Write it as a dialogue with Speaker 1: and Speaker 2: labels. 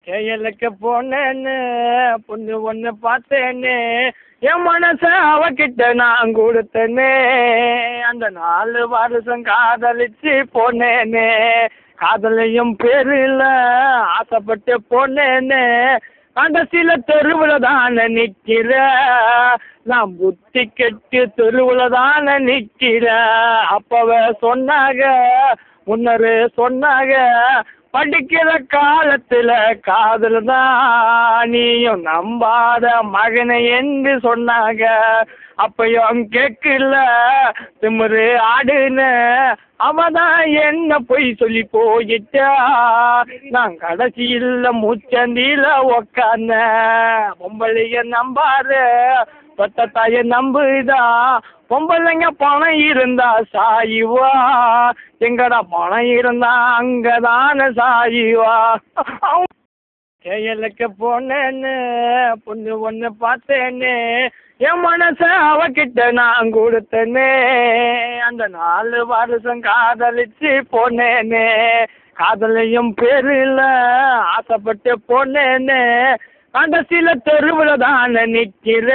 Speaker 1: கேயலுக்கு போனேன்னு பொண்ணு ஒன்று பார்த்தேன்னு என் மனச அவகிட்ட நான் கொடுத்தேனே. அந்த 4 வருஷம் காதலிச்சு போனேனே. காதலையும் பேரில் ஆசைப்பட்டு போனேனே. அந்த சில தெருவில் தானே நிற்கிற நான் புத்தி கெட்டு தெருவில் தானே நிற்கிற. அப்பவே சொன்னாங்க முன்னரு சொன்னாங்க படிக்கிற காலத்துல காதல் தான் நீயும் நம்பாத மகனை என்று சொன்னாங்க. அப்பயும் கேட்கல திமுரு ஆடுன்னு அவதான் என்ன பொய் சொல்லி போயிட்டா. நான் கடைசியில் மூச்சந்தில உக்காந்த பொம்பளைய நம்பாரு தொட்ட தாய நம்புதா. பொம்பளைங்க பணம் இருந்தா சாயிவா, எங்கடா பணம் இருந்தா அங்கதான சாயிவா. கேயலுக்கு போனேன்னு பொண்ணு ஒன்று பார்த்தேன்னு என் மனச அவகிட்ட நான் கொடுத்தேனே. அந்த 4 வருஷம் காதலிச்சு போனேனே. காதலையும் பேரில் ஆசைப்பட்டு போனேனே. அந்த சில தெருவில் தானே நிற்கிற.